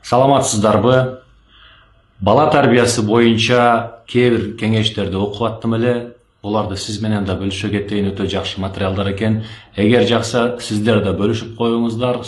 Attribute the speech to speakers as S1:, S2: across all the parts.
S1: Саламатсыздарбы? Бала тарбиясы боюнча кээ бир кеңештерди окуп аттым эле. Буларды сиз менен да бөлүшө кетейин, өтө жакшы материалдар экен. Эгер жакса, сиздер да бөлүшүп коюңуздар,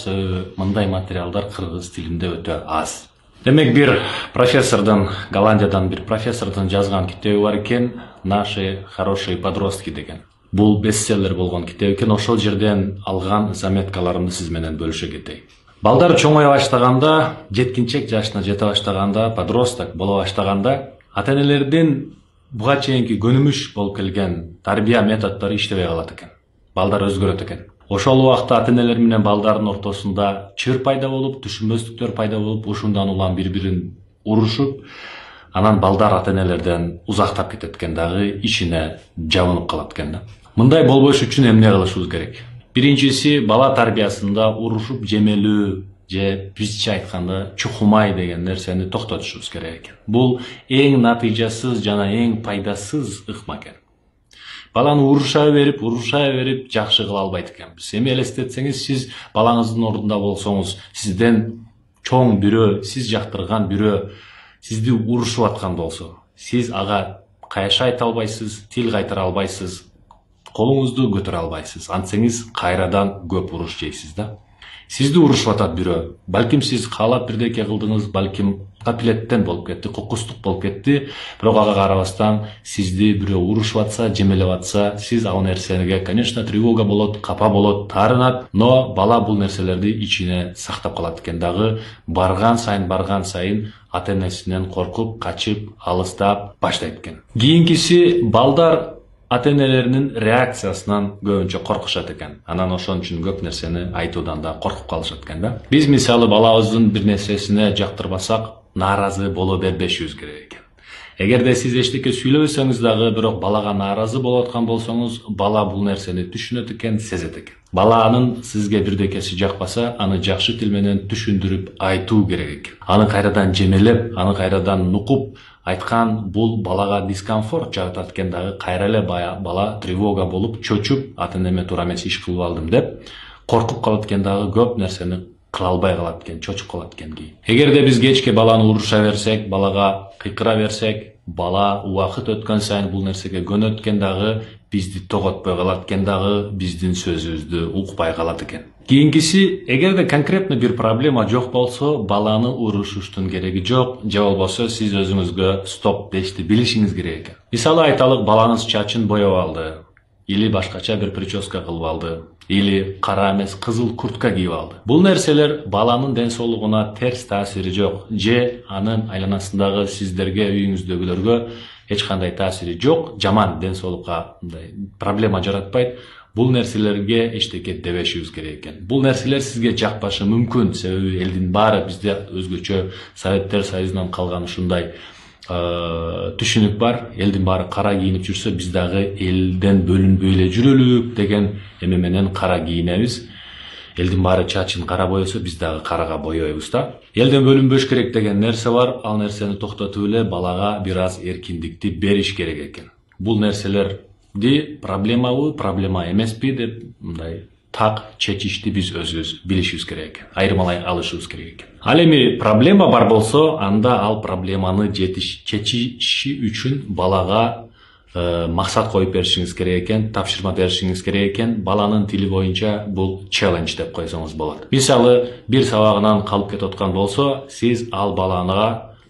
S1: мындай материалдар кыргыз тилинде өтө аз. Демек бир профессордун, Голландиядан бир профессордун жазган китеби бар экен, Наши хорошие подростки деген. Бул бестселлер болгон китеп экен, ошол жерден алган заметкаларымды сиз менен бөлүшө кетейин. Балдар чоңое баштаганда, жеткинчек жашына жете баштаганда, подросток боло баштаганда, ата-энелердин буга чейинки көнүмүш болуп келген тарбия методдору иштебей калат экен. Балдар өзгөрөт экен. Ошол убакта ата-энелер менен балдардын ортосунда чыр пайда болуп, түшүнбөстүктөр пайда болуп, ушундан улам бири-бирин урушуп, анан балдар ата-энелерден узактап кетет экен, дагы ичине жабынып калат экен да. Мындай болбош үчүн эмне кылышыбыз керек? Биринчиси, бала тарбиясында урушуп жемелүү же бизче айтканда чукумай деген нерсени токтотушубуз керек экен. Бул эң натыйжасыз жана эң пайдасыз ыкма экен. Баланы уруша берип жакшы кыла албайт экенбиз. Эми элестетсеңиз, сиз балаңыздын ордунда болсоңуз, сизден чоң бирөө, сиз жактырган бирөө сизди урушуп аткан болсо, сиз ага кайшы айта албайсыз, тил кайтара албайсыз, колуңузду көтөрө албайсыз. Антсеңиз кайрадан көп уруш жейсиз да. Сизди урушуп атат бирөө. Балким сиз каалап бирдеке кылдыңыз, балким капилеттен болуп кетти, кукустук болуп кетти. Бирок ага карабастан сизди бирөө урушуп атса, жемелеп атса, сиз ал нерсеге, конечно, тревога болот, капа болот, таарынат, но бала бул нерселерди ичине сактап калат экен. Дагы барган сайын ата-энесинен коркуп, качып, алыстап баштайт экен. Кийинкиси, балдар ата-энелеринин реакциясынан көбүнчө коркушат экен. Анан ошон үчүн көп нерсени айтуудан да коркуп калышат экен да. Биз мисалы балабыздын бир нерсесине жактырбасак, нааразы боло бербешибиз керек экен. Эгерде сиз эчтеке сүйлөбөсөңүз дагы, бирок балага нааразы болуп аткан болсоңуз, бала бул нерсени түшүнөт экен, сезет экен. Баланын сизге бирдекеси жакпаса, аны жакшы тил менен түшүндүрүп айтуу керек экен. Аны кайрадан жемелеп, аны кайрадан нукуп айткан бул балага дискомфорт жаратат экен, дагы кайра эле бала тревога болуп, чочуп, ата-энеме туура эмес иш кылып алдым деп коркуп калат экен, дагы көп нерсени кыла албай калат экен, чочуп калат экен. Эгерде биз кечке баланы уруша берсек, балага кыйкыра берсек, бала убакыт өткөн сайын бул нерсеге көнөт экен, дагы бизди тоготпой калат экен, дагы биздин сөзүбүздү укпай калат экен. Кийинкиси, эгерде конкретно бир проблема жок болсо, баланы урушуштун кереги жок, же болбосо сиз өзүңүзгө стоп дешти билишиңиз керек экен. Мисалы айталык, балаңыз чачын боеп алды, или башкача бир прическа кылып алды, или кара эмес кызыл куртка кийип алды. Бул нерселер баланын ден соолугуна терс таасири жок, же анын айланасындагы сиздерге, үйүңүздөгүлөргө эч кандай таасири жок, жаман ден соолукка проблема жаратпайт. Бул нерселерге эчтеке дебешибиз керек экен. Бул нерселер сизге жакпашы мүмкүн, себеби элдин баары бизде өзгөчө Советтер Союзунан калган ушундай түшүнүк бар. Элдин баары кара кийинип жүрсө, биз дагы элден бөлүнбөй эле жүрөлүк деген эме менен кара кийинебиз. Элдин баары чачын кара боесо, биз дагы карага боёйбуз да. Элден бөлүнбөш керек деген нерсе бар. Ал нерсени токтотуп эле балага бир аз эркиндикти бериш керек экен. Бул нерселер проблемабы, проблема эмеспи деп мындай так чечишти биз өзүбүз билишибиз керек экен, айырмалай алышыбыз керек экен. Ал эми проблема бар болсо, анда ал проблеманы чечиши үчүн балага максат коюп беришиңиз керек экен, тапшырма беришиңиз керек экен. Баланын тили боюнча бул челлендж деп койсоңуз болот. Мисалы, бир сабагынан калып кетип аткан болсо, сиз ал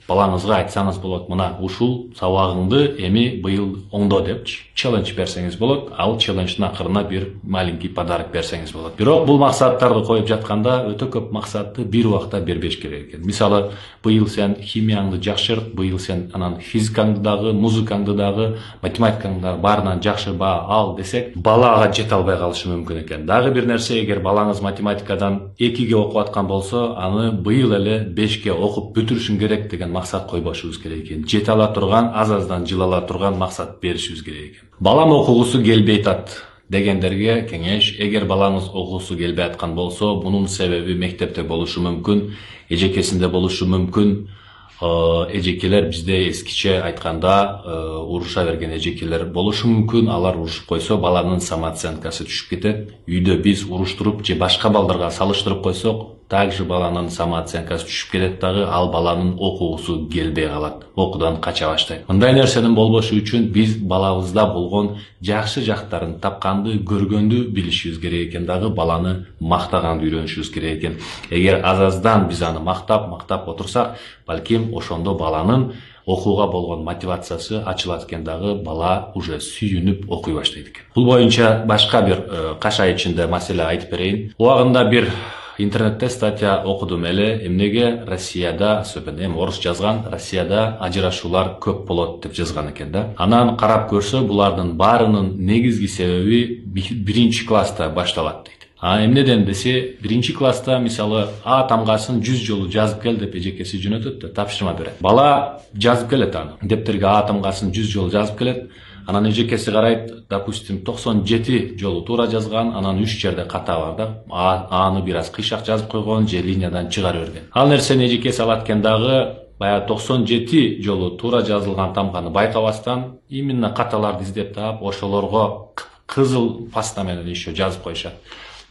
S1: балаңызга айтсаңыз болот, мына ушул сабагыңды эми быйыл оңдо деп челлендж берсеңиз болот. Ал челлендждин акырына бир маленький подарок берсеңиз болот. Бирок бул максаттарды коюп жатканда өтө көп максатты бир убакта бербеш керек экен. Мисалы, быйыл сен химияңды жакшырт, быйыл сен анан физикаңды дагы, музыкаңды дагы, математикаңды дагы баарынан жакшы баа ал десек, балага жете албай калышы мүмкүн экен. Дагы бир нерсе, эгер балаңыз математикадан 2ге окуп аткан болсо, аны быйыл эле 5ке окуп бүтүрүшүң керек деген максат койбошубуз керек экен. Жете ала турган, аз-аздан жылала турган максат беришибиз керек экен. Балам окугусу келбей атат дегендерге кеңеш: эгер балаңыз окугусу келбей аткан болсо, бунун себеби мектепте болушу мүмкүн, эжекесинде болушу мүмкүн. Эжекелер бизде эскиче айтканда уруша берген эжекелер болушу мүмкүн. Алар урушуп койсо, баланын самооценкасы түшүп кетет. Үйдө биз уруштуруп же башка балдарга салыштырып койсок, также баланын самооценкасы түшүп кетет дагы, ал баланын окуусу келбей калат, окуудан кача баштайт. Мындай нерсенин болбошу үчүн биз балабызда болгон жакшы жактарын тапканды, көргөндү билишибиз керек экен дагы, баланы мактаганды үйрөнүшүбүз керек экен. Эгер аз-аздан биз аны мактап отурсак, балким ошондо баланын окууга болгон мотивациясы ачылат экен дагы, бала уже сүйүнүп окуй баштайт экен. Бул боюнча башка бир кашай ичинде маселе айтып берейин. Убагында бир интернетте статья окудум эле, эмнеге Россияда, особенно орус жазган, Россияда ажырашуулар көп болот деп жазган экен да. Анан карап көрсө, булардын баарынын негизги себеби биринчи класста башталат дейт. Эмнеден десе, биринчи класста мисалы А тамгасын 100 жолу жазып кел деп эжекеси жөнөтөт да, тапшырма берет. Бала жазып келет аны. Дептерге А тамгасын 100 жолу жазып келет. Анан эжекеси карайт, допустим, 97 жолу туура жазган, анан 3 жерде ката бар да. Аны бир аз кыйшак жазып койгон, же линиядан чыгарып берген. Ал нерсени эжекеси алат экен дагы, баягы 97 жолу туура жазылган тамганы байкабастан, именно каталарды издеп таап, ошолорго кызыл паста менен еще жазып коюшат.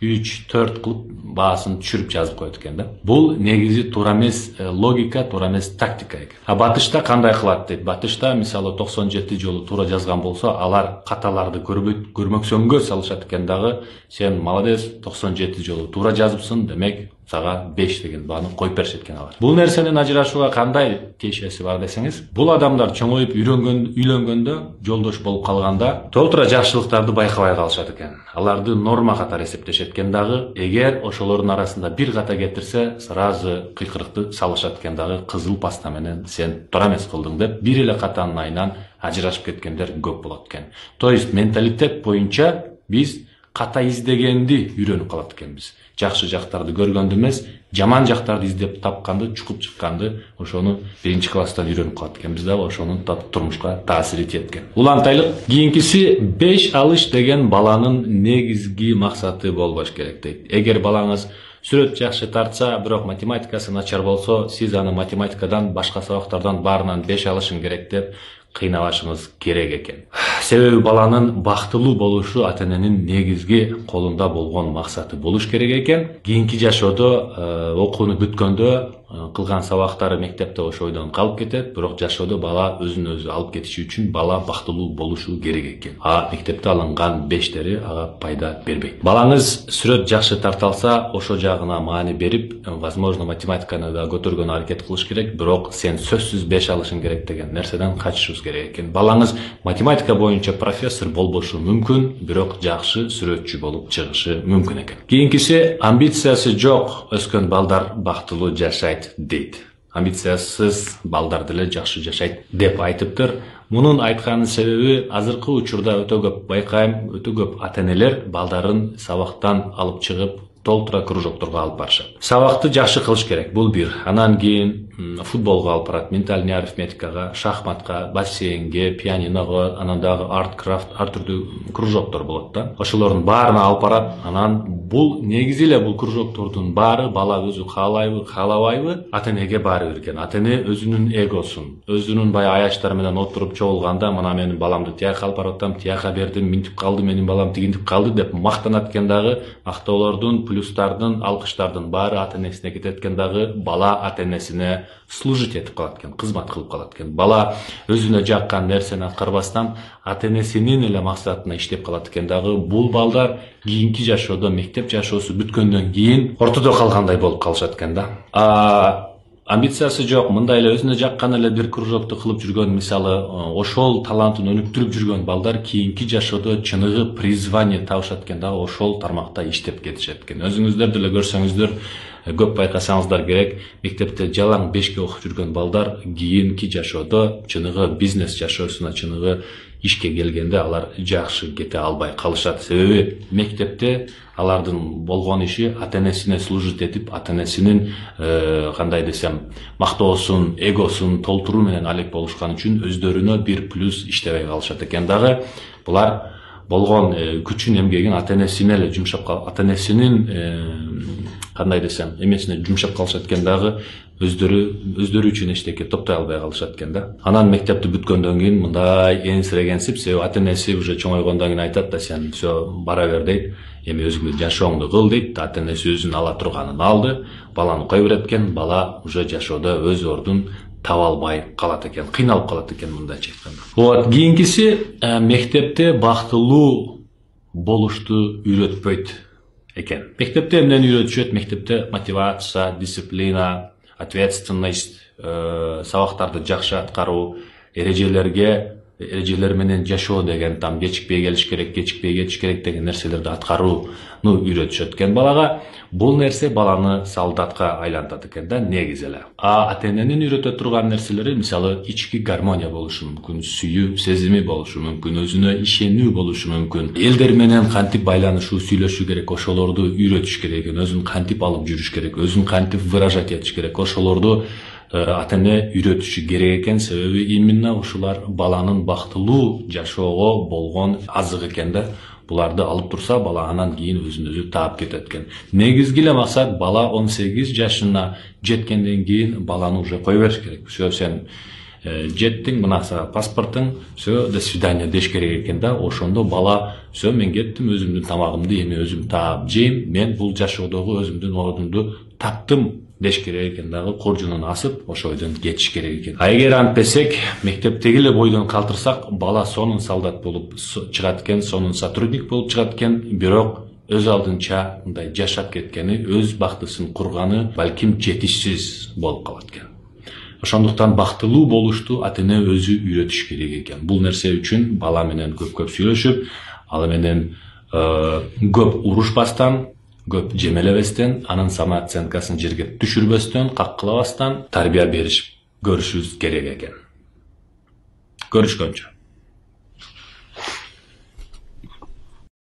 S1: 3-4 кылып баасын түшүрүп жазып коет экен да. Бул негизи туура эмес логика, туура эмес тактика экен. Батышта кандай кылат дейт? Батышта мисалы 97 жолу туура жазган болсо, алар каталарды көрмөксөнгө салышат экен дагы, сен молодец, 97 жолу туура жазыпсың, демек сага 5 деген бааны коюп беришет экен алар. Бул нерсенин ажырашууга кандай тиешеси бар десеңиз, бул адамдар чоңоюп үйлөнгөндө, жолдош болуп калганда, толтура жакшылыктарды байкабай калышат экен. Аларды норма катары эсептешет экен дагы, эгер ошолордун арасында бир ката кетирсе, сразу кыйкырыкты салышат экен дагы, кызыл паста менен сен туура эмес кылдың деп, бир эле катанын айынан ажырашып кеткендер көп болот экен. То есть менталитет боюнча биз ката издегенди үйрөнүп калат экенбиз. Жакшы жактарды көргөндү эмес, жаман жактарды издеп тапканды, чукуп чыкканды, ошону биринчи класстан үйрөнүп калат экенбиз да, ошонун турмушка таасир этет экен. Улантайлык. Кийинкиси 5 алыш деген баланын негизги максаты болбош керек дейт. Эгер балаңыз сүрөт жакшы тартса, бирок математикасы начар болсо, сиз аны математикадан, башка сабактардан баарынан 5 алышың керек деп кыйнабашыңыз керек экен. Себеби баланын бактылуу болушу ата-эненин негизги колунда болгон максаты болуш керек экен. Кийинки жашоодо окууну бүткөндө кылган сабактары мектепте ошо ойдон калып кетет, бирок жашоодо бала өзүн өзү алып кетиши үчүн бала бактылуу болушу керек экен. Мектепте алынган 5тери ага пайда бербейт. Балаңыз сүрөт жакшы тарта алса, ошо жагына маани берип, возможно, математиканы да көтөргөн аракет кылыш керек, бирок сен сөзсүз 5 алышың керек деген нерседен качышыбыз керек экен. Балаңыз математика боюнча профессор болбошу мүмкүн, бирок жакшы сүрөтчү болуп чыгышы мүмкүн экен. Кийинкиси, амбициясы жок өскөн балдар бактылуу жашайт дейт. Амбициясыз балдар деле жакшы жашайт деп айтыптыр. Мунун айтканын себеби, азыркы учурда өтө көп байкайм, өтө көп ата-энелер балдарын сабактан алып чыгып, толтура кружокторго алып барышат. Сабакты жакшы кылыш керек, бул бир. Анан кийин футболго алып барат, ментальный арифметикага, шахматка, бассейнге, пианиного, анан дагы арт-крафт, ар түрдүү кружоктор болот да. Ошолордун баарына алып барат. Анан бул негизи эле бул кружоктордун баары бала өзү каалайбы, каалабайбы, ата-энеге баары бир экен. Ата-эне өзүнүн эгосун, өзүнүн баягы аяштары менен отуруп чогулганда, мына менин баламды тияка алып барып атам, тияка бердим, минтип калды, менин балам тигинтип калды деп мактанат экен дагы. Мактоолордун, плюстардын, алкыштардын баары ата-энесине кетет экен дагы, бала ата-энесине служить этип калат экен, кызмат кылып калат экен. Бала өзүнө жаккан нерсени аткарбастан ата-энесинин эле максатына иштеп калат экен дагы. Бул балдар кийинки жашоодо, мектеп жашоосу бүткөндөн кийин ортодо калгандай болуп калышат экен да. Амбициясы жок, мындай эле өзүнө жаккан эле бир кружокту кылып жүргөн, мисалы, ошол талантын өнүктүрүп жүргөн балдар кийинки жашоодо чыныгы призвание табышат экен дагы, ошол тармакта иштеп кетишет экен. Өзүңүздөр деле көрсөңүздөр, көп байкасаңыздар керек, мектепте жалаң 5ке окуп жүргөн балдар кийинки жашоодо чыныгы бизнес жашоосуна, чыныгы ишке келгенде алар жакшы кете албай калышат. Себеби мектепте алардын болгон иши ата-энесине служить этип, ата-энесинин кандай десем, мактоосун, эгосун толтуруу менен алек болушкан үчүн өздөрүнө бир плюс иштебей калышат экен дагы. Булар болгон күчүн, эмгегин ата-энесине эле жумшап калып, ата-энесинин кандай десем, эмесине жумшап калышат экен дагы, өздөрү үчүн эчтеке топтой албай калышат экен да. Анан мектепти бүткөндөн кийин мындай энсирегенсип, себеби ата энеси уже чоңойгондон кийин айтат да, сен все бара бер дейт, эми өзүңдүн жашооңду кыл дейт. Ата энеси өзүн ала турганын алды, баланы кое берет экен, бала уже жашоодо өз ордун таба албай калат экен, кыйналып калат экен мындайча айтканда. Вот, кийинкиси мектепте бактылуу болушту үйрөтпөйт экен. Мектепте эмнени үйрөтүшөт? Мектепте мотивация, дисциплина, ответственность, сабактарды жакшы аткаруу, эрежелер менен жашоо деген, там кечикпей келиш керек, кечикпей кетиш керек деген нерселерди аткарууну үйрөтүшөт экен балага. Бул нерсе баланы солдатка айлантат экен да, негизи эле. Ата эненин үйрөтө турган нерселери, мисалы, ички гармония болушу мүмкүн, сүйүү сезими болушу мүмкүн, өзүнө ишенүү болушу мүмкүн, элдер менен кантип байланышуу, сүйлөшүү керек, ошолорду үйрөтүш керек, өзүн кантип алып жүрүш керек, өзүн кантип выражать этиш керек, ошолорду ата эне үйрөтүшү керек экен. Себеби именно ушулар баланын бактылуу жашоого болгон азык экен да. Буларды алып турса, бала анан кийин өзүн өзү таап кетет экен. Негизги эле максат, бала 18 жашына жеткенден кийин баланы уже кое бериш керек. Все, сен жеттиң, мына паспортуң, все, до свидания деш керек экен да. Ошондо бала, все, мен кеттим, өзүмдүн тамагымды эми өзүм таап жейм, мен бул жашоодогу өзүмдүн ордумду таптым деш керек экен дагы, коржунун асып, ошо бойдон кетиш керек экен. Эгер антпесек, мектептеги эле бойдон калтырсак, бала сонун солдат болуп чыгат экен, сонун сотрудник болуп чыгат экен, бирок өз алдынча мындай жашап кеткени, өз бактысын курганы балким жетишсиз болуп калат экен. Ошондуктан бактылуу болушту ата эне өзү үйрөтүш керек экен. Бул нерсе үчүн бала менен көп сүйлөшүп, ал менен көп урушпастан, көп жемелебестен, анын самооценкасын жерге түшүрбөстөн, каккылабастан тарбия бериш көрүшүбүз керек экен. Көрүшкөнчө.